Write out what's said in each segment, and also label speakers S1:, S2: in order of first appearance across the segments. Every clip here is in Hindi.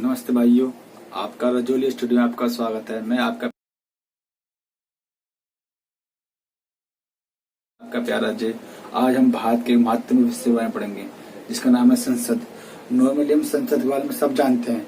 S1: नमस्ते भाइयों, आपका रजोली स्टूडियो में आपका स्वागत है। मैं आपका प्यारा अजय। आज हम भारत के महत्वपूर्ण विषय के बारे में पढ़ेंगे जिसका नाम है संसद। नॉर्मली हम संसद के बारे में सब जानते हैं,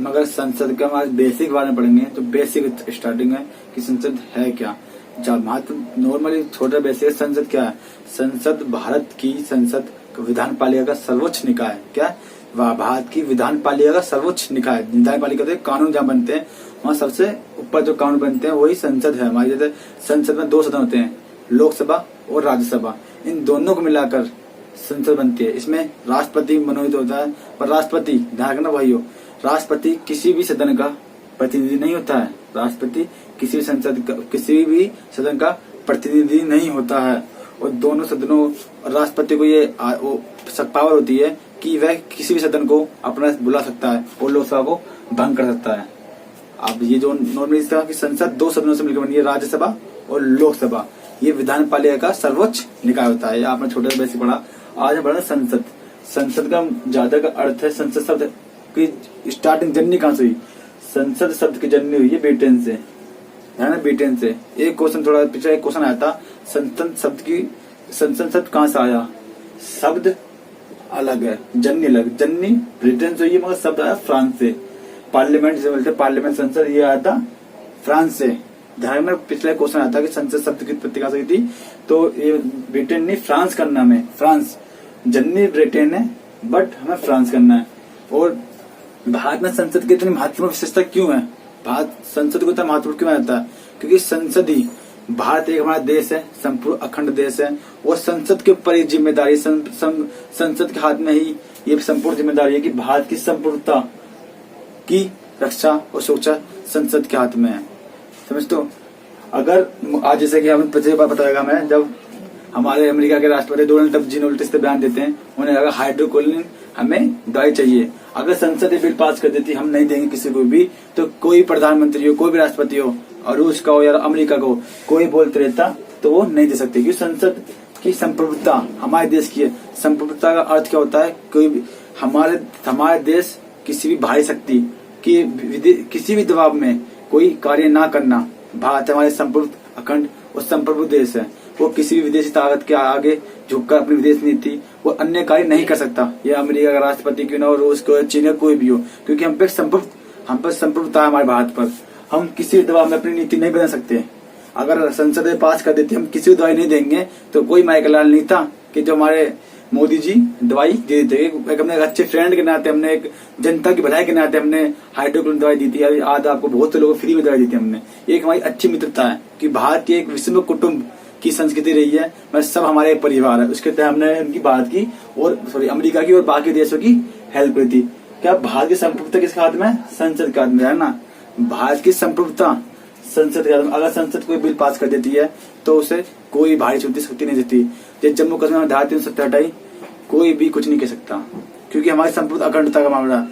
S1: मगर संसद का हम आज बेसिक के बारे में पढ़ेंगे। तो बेसिक स्टार्टिंग है कि संसद है क्या। नॉर्मली छोटा बेसिक है, संसद क्या है। संसद भारत की संसद विधान पालिका का सर्वोच्च निकाय है। क्या भारत की विधान पालिका का सर्वोच्च निकाय। विधान पालिका तो कानून जहाँ बनते हैं वहाँ सबसे ऊपर जो कानून बनते हैं वही संसद है हमारी। जैसे संसद में दो सदन होते हैं, लोकसभा और राज्यसभा। इन दोनों को मिलाकर संसद बनती है। इसमें राष्ट्रपति मनोनीत होता है, पर राष्ट्रपति ध्यान रखना भाइयों, राष्ट्रपति किसी भी सदन का प्रतिनिधि नहीं होता है। राष्ट्रपति किसी भी सदन का प्रतिनिधि नहीं होता है। और दोनों सदनों राष्ट्रपति को ये पावर होती है कि वह किसी भी सदन को अपना बुला सकता है और लोकसभा को भंग कर सकता है। अब ये जो नॉर्मली इस तरह की संसद दो सदनों से मिलकर बनी है, राज्यसभा और लोकसभा। ये विधान पालिका का सर्वोच्च निकाय होता है। आपने छोटे से बेसिक पढ़ा। आज हम पढ़ा संसद। संसद का ज्यादा का अर्थ है, संसद शब्द की स्टार्टिंग जननी कहाँ से हुई। संसद शब्द की जननी हुई है ब्रिटेन से, है ना, ब्रिटेन से। एक क्वेश्चन थोड़ा पिछले एक क्वेश्चन आया था, संसद शब्द कहाँ से आया। शब्द अलग है, जननी अलग। जननी ब्रिटेन से हुई है, मगर शब्द आया फ्रांस से। पार्लियामेंट से बोलते, पार्लियामेंट संसद ये आया था फ्रांस से। ध्यान में पिछले क्वेश्चन आया था कि संसद शब्द की उत्पत्ति कहाँ से हुई थी, तो ये ब्रिटेन नहीं, फ्रांस का नाम है। फ्रांस, जननी ब्रिटेन है बट हमें फ्रांस करना है। और भारत में संसद की इतनी महत्वपूर्ण विशेषता क्यों है, भारत संसद को इतना महत्वपूर्ण क्यों आता है, क्योंकि संसद ही, भारत एक हमारा देश है, संपूर्ण अखंड देश है। और संसद के ऊपर एक जिम्मेदारी, संसद के हाथ में ही ये संपूर्ण जिम्मेदारी है कि भारत की संपूर्णता की रक्षा और सुरक्षा संसद के हाथ में है। समझते। अगर आज जैसे कि हमें पिछली बार बताएगा, मैं जब हमारे अमेरिका के राष्ट्रपति डोनाल्ड ट्रंप जी इस पर बयान देते हैं, उन्हें लगा हाइड्रोक्लोरिन हमें दवाई चाहिए। अगर संसद ये बिल पास कर देती, हम नहीं देंगे किसी को भी, तो कोई प्रधानमंत्री हो, कोई भी राष्ट्रपति हो, और रूस का हो या अमेरिका का हो, कोई बोलते रहता तो वो नहीं दे सकते। क्योंकि संसद की संप्रभुता हमारे देश की है। संप्रभुता का अर्थ क्या होता है, कोई भी हमारे देश किसी भी भारी शक्ति की किसी भी दबाव में कोई कार्य ना करना। भारत हमारे संप्रभुत अखंड और संप्रभु देश है। वो किसी भी विदेशी ताकत के आगे झुककर अपनी विदेश नीति वो अन्य कार्य नहीं कर सकता। यह अमेरिका का राष्ट्रपति क्यों ना हो, रूस को, चीन का कोई भी हो, क्योंकि हम पर संप्रभुता है हमारे भारत पर। हम किसी दबाव में अपनी नीति नहीं बदल सकते। अगर संसद में पास कर देती, हम किसी को दवाई नहीं देंगे, तो कोई माइकल लाल नहीं था कि जो हमारे मोदी जी दवाई दे देते। अपने एक अच्छे फ्रेंड के नाते, हमने एक जनता की भलाई के नाते हमने हाइड्रोक्लोरिन दवाई दी थी। आज आपको बहुत से लोगों को फ्री में दवाई दी थी हमने। एक हमारी अच्छी मित्रता है कि भारत की एक विश्व कुटुंब की संस्कृति रही है। मैं सब हमारे एक परिवार है, उसके तहत हमने उनकी भारत की और अमेरिका की और बाकी देशों की हेल्प करी थी। क्या भारत की संप्रभुता किसके हाथ में, संसद के हाथ में है ना। भारत की संप्रभुता संसद के हाथ में। अगर संसद कोई बिल पास कर देती है तो उसे कोई भारी शक्ति नहीं देती। जब जम्मू कश्मीर में धारा 370 हटाई, कोई भी कुछ नहीं कह सकता, क्योंकि हमारी संप्रभुता अखंडता का मामला।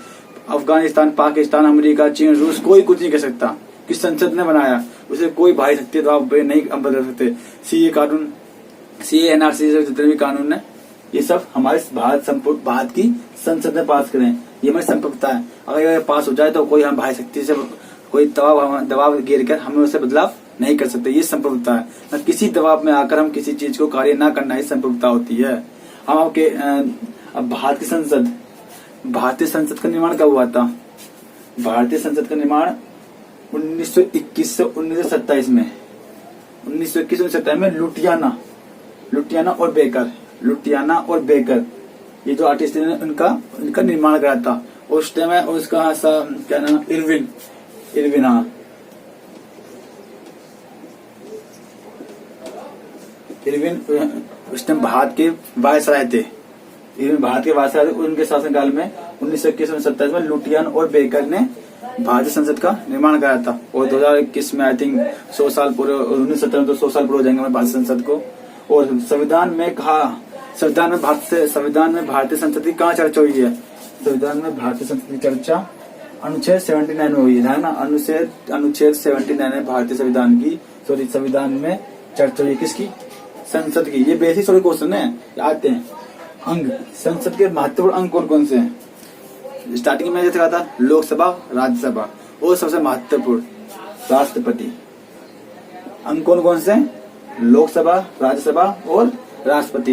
S1: अफगानिस्तान, पाकिस्तान, अमेरिका, चीन, रूस, कोई कुछ नहीं कह सकता कि संसद ने बनाया, उसे कोई भारी शक्ति दबाव नहीं बदल सकते। सीए कानून, सीए, एनआरसी जितने भी कानून है, ये सब हमारे भारत की संसद में पास करें। ये हमारी संप्रभुता है। अगर ये पास हो जाए तो कोई हम भारी शक्ति से कोई दबाव गिर कर हमें उससे बदलाव नहीं कर सकते। ये संप्रभुता है। न किसी दबाव में आकर हम किसी चीज को कार्य न करना, ही संप्रभुता होती है। हम आपके अब भारत की संसद का निर्माण कब हुआ था। भारतीय संसद का निर्माण 1921 से 1927 में, 1921-1927 में लुटियाना और बेकर ये जो आर्टिस्ट ने उनका निर्माण कराया था। उस टाइम में उसका क्या नाम, इरविन, हाँ, इरविन उस टाइम भारत के वायसराय थे। उनके शासनकाल में 1921-1927 में लुटियन और बेकर ने भारतीय संसद का निर्माण कराया था। और 2021 में आई थिंक 100 साल पूरे, 1970 में तो 100 साल पूरे हो जाएंगे हमारे भारतीय संसद को। और संविधान में भारतीय संसद की कहाँ चर्चा हुई है। संविधान में भारतीय संसद की चर्चा अनुच्छेद 79 में हुई है ना। अनुच्छेद 79 है भारतीय संविधान में चर्चा हुई किसकी, संसद की। ये बेसिक थोड़े क्वेश्चन है, आते हैं। अंग, संसद के महत्वपूर्ण अंग कौन कौन से हैं। स्टार्टिंग में जैसे कहा था लोकसभा, राज्यसभा और सबसे महत्वपूर्ण राष्ट्रपति। अंक कौन कौन से? लोकसभा, राज्यसभा और राष्ट्रपति।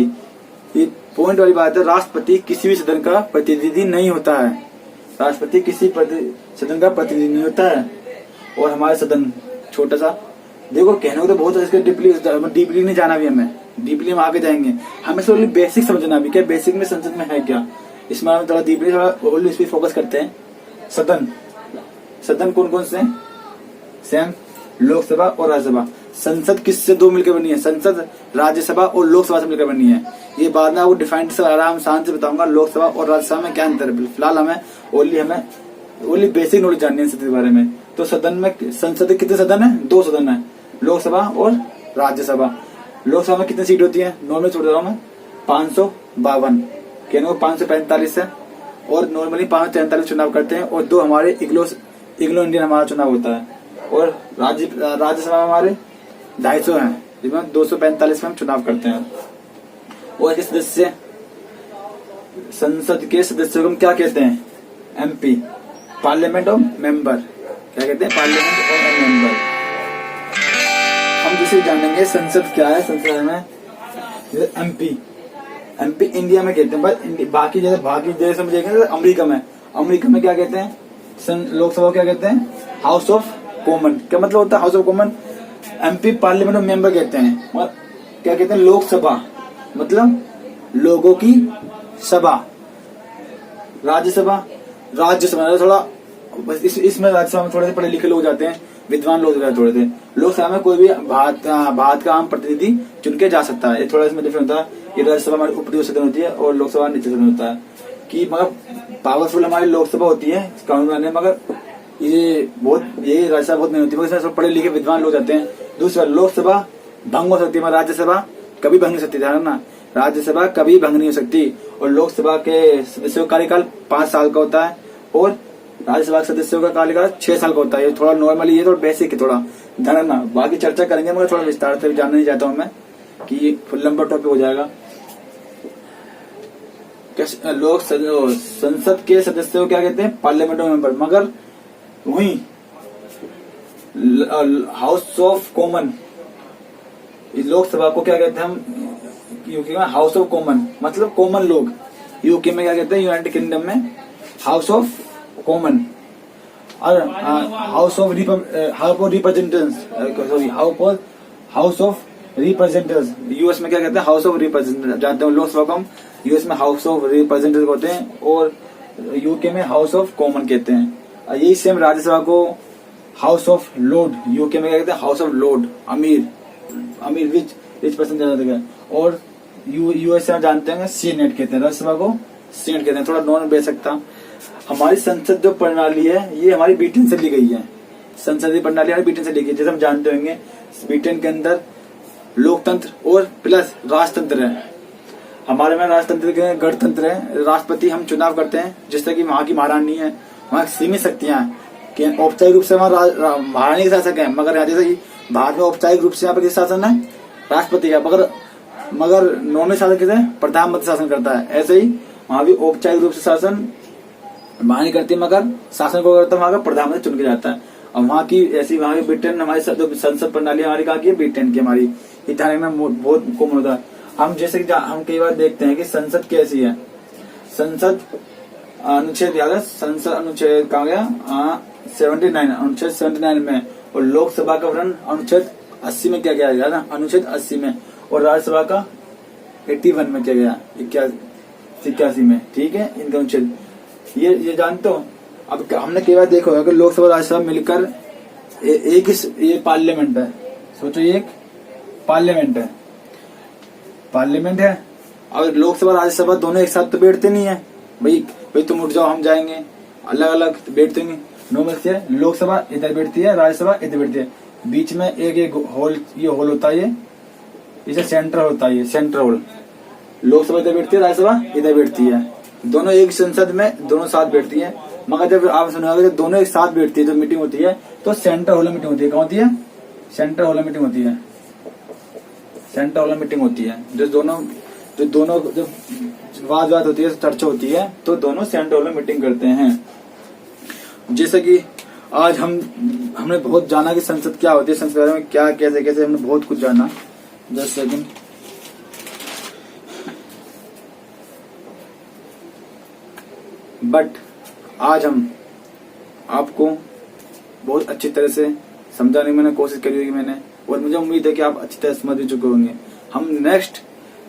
S1: ये पॉइंट वाली बात है, राष्ट्रपति किसी भी सदन का प्रतिनिधि नहीं होता है। राष्ट्रपति किसी सदन का प्रतिनिधि नहीं होता है। और हमारे सदन छोटा सा, देखो कहने को तो बहुत है, इसके डीपली नहीं जाना भी, हमें डीपली हम आगे जाएंगे। हमें सिर्फ बेसिक समझना भी, क्या बेसिक में संसद में है क्या, इसमें हम थोड़ा डीपली थोड़ा इस पे फोकस करते हैं। सदन कौन कौन से? सेम लोकसभा और राज्यसभा। संसद किससे दो मिलकर बनी है? संसद राज्यसभा और लोकसभा से मिलकर बनी है। ये बाद में आपको डिफाइन से आराम शान से बताऊंगा लोकसभा और राज्यसभा में क्या अंतर है। फिलहाल हमें ओनली बेसिक नॉलेज जाननी है संसद के बारे में। तो सदन में, संसद के कितने सदन है? 2 सदन है, लोकसभा और राज्यसभा। लोकसभा में कितनी सीट होती है? नॉर्मल छोड़ रहा हूँ मैं, 552, कहने को 545 है। और नॉर्मली 543 चुनाव करते हैं। और 2 हमारे इग्लो इंडियन हमारा चुनाव होता है। और राज्यसभा में हमारे 250 है, जिसमें 245 में हम चुनाव करते हैं। और इस सदस्य, संसद के सदस्यों को हम क्या कहते हैं? MP, parliament of member. क्या कहते हैं? Parliament of member. हम जिसे जानेंगे संसद क्या है। संसद में MP इंडिया में कहते हैं, बस बाकी जैसे समझेंगे अमेरिका में क्या कहते हैं? लोकसभा क्या कहते हैं? House of common. क्या मतलब होता है house of common? MP parliament of member कहते हैं। और क्या कहते हैं? लोकसभा मतलब लोगों की सभा। राज्यसभा थोड़ा इसमें राज्यसभा में थोड़े से पढ़े लिखे लोग जाते हैं, विद्वान लोग थोड़े से। लोकसभा में कोई भी भारत का आम प्रतिनिधि चुन के जा सकता है। ये थोड़ा इसमें डिफरेंट होता है। ये राज्यसभा हमारी ऊपरी सदन होती है और लोकसभा नीचे सदन होता है। कि मगर पावरफुल हमारी लोकसभा होती है कानून बनाने, मगर ये राज्यसभा बहुत नहीं होती है। इसमें पढ़े लिखे विद्वान लोग जाते हैं। दूसरा, लोकसभा भंग हो सकती है, राज्यसभा कभी भंग नहीं हो सकती। ध्यान रखना, राज्यसभा कभी भंग नहीं हो सकती। और लोकसभा के सदस्यों का कार्यकाल 5 साल का होता है और राज्यसभा के सदस्यों का कार्यकाल 6 साल का होता है। ये थोड़ा नॉर्मली, ये थोड़ा बेसिक है, थोड़ा ध्यान रखना। बाकी चर्चा करेंगे, मगर थोड़ा विस्तार से जानना नहीं चाहता हूँ मैं, कि ये फुल लंबा टॉपिक हो जाएगा। संसद के सदस्यों को क्या कहते हैं? Parliament member. मगर वही हाउस ऑफ कॉमन, लोकसभा को क्या कहते हैं हम यूके में? हाउस ऑफ कॉमन मतलब कॉमन लोग। यूके में क्या कहते हैं? यूनाइटेड किंगडम में हाउस ऑफ कॉमन। और हाउस ऑफ रिप्रेजेंटेटिव्स यूएस में क्या कहते हैं? House of representative. जानते हो लोकसभा को हम यूएस में हाउस ऑफ रिप्रेजेंटेटिव होते हैं और यूके में हाउस ऑफ कॉमन कहते हैं। यही सेम राज्यसभा को हाउस ऑफ लॉर्ड, यूके में क्या कहते हैं? हाउस ऑफ लॉर्ड, अमीर रिच पर्सन। और यूएस में जानते हैं सीनेट कहते हैं, राज्यसभा को सीनेट कहते हैं। थोड़ा नॉन बेसिक था। हमारी संसद जो प्रणाली है ये हमारी ब्रिटेन से ली गई है। संसदीय प्रणाली हमारी ब्रिटेन से ली गई है। जैसे हम जानते होंगे ब्रिटेन के अंदर लोकतंत्र और प्लस राजतंत्र है। हमारे में राजतंत्र के गणतंत्र है। राष्ट्रपति हम चुनाव करते हैं, जिससे कि वहां की महारानी है, वहां सीमित शक्तियां हैं। औपचारिक रूप से वहां महारानी के शासक है, मगर यहाँ जैसे भारत में औपचारिक रूप से यहाँ पर शासन है राष्ट्रपति का, मगर नॉर्मल शासन किसे? प्रधानमंत्री शासन करता है। ऐसे ही वहां भी औपचारिक रूप से शासन महारानी करती है, मगर शासन को करता है वहां का प्रधानमंत्री चुन के जाता है। और वहां की ऐसी वहां की ब्रिटेन हमारी जो संसद प्रणाली हमारी कहा की ब्रिटेन की, हमारी इतिहास में बहुत कॉमन होता है। हम जैसे कि हम कई बार देखते हैं कि संसद कैसी है। संसद अनुच्छेद याद है? संसद अनुच्छेद कहा गया 79, अनुच्छेद 79 में। और लोकसभा का वर्णन अनुच्छेद 80 में किया गया है ना, अनुच्छेद 80 में। और राज्यसभा का 81 में किया गया, 81 में। ठीक है, इनका अनुच्छेद ये जानते हो। अब हमने कई बार देखा होगा कि लोकसभा राज्यसभा मिलकर एक ही ये पार्लियामेंट है। सोचो ये एक पार्लियामेंट है। और लोकसभा राज्यसभा दोनों एक साथ तो बैठते नहीं है। भाई तुम उठ जाओ हम जाएंगे, अलग अलग बैठते नहीं। नॉर्मल से लोकसभा इधर बैठती है, राज्यसभा इधर बैठती है। बीच में एक हॉल, ये हॉल होता है, इसे सेंटर होता है, ये सेंटर हॉल। लोकसभा इधर बैठती है, राज्यसभा इधर बैठती है। दोनों एक संसद में दोनों साथ बैठती है। मगर जब आप सुना जब दोनों एक साथ बैठती है, जो मीटिंग होती है, तो सेंटर हॉल में मीटिंग होती है। कहाँ होती है? सेंटर हॉल में मीटिंग होती है। सेंटर हॉल में मीटिंग होती है, जो दोनों जो दोनों जब वाद होती है, चर्चा होती है, तो दोनों सेंट्रल में मीटिंग करते हैं। जैसे कि आज हमने बहुत जाना कि संसद क्या होती है, संसद के बारे में क्या कैसे कैसे हमने बहुत कुछ जाना। Just second. बट आज हम आपको बहुत अच्छी तरह से समझाने की मैंने कोशिश करी होगी मैंने, और मुझे उम्मीद है कि आप अच्छी तरह समझ भी चुके होंगे। हम नेक्स्ट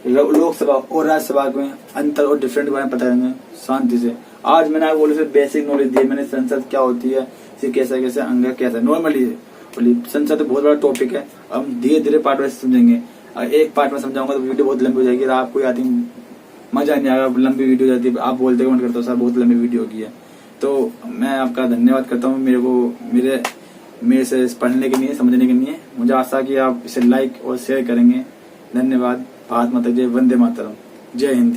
S1: लोकसभा और राज्यसभा में अंतर और डिफरेंट बारे में बताएंगे शांति से। आज मैंने आपको बोले बेसिक नॉलेज दी मैंने, संसद क्या होती है, इसे कैसे कैसे अंग कैसे नॉर्मली संसद बहुत बड़ा टॉपिक है। हम धीरे धीरे पार्ट वाइज समझेंगे। एक पार्ट में समझाऊंगा तो वीडियो बहुत लंबी हो जाएगी, आपको आती मजा नहीं आएगा, लंबी वीडियो जाती है। आप बोलते कमेंट करते हो सर बहुत लंबी वीडियो की है, तो मैं आपका धन्यवाद करता हूँ मेरे से पढ़ने के लिए, समझने के लिए। मुझे आशा कि आप इसे लाइक और शेयर करेंगे। धन्यवाद। भारत माता जय, वंदे मातरम, जय हिंद।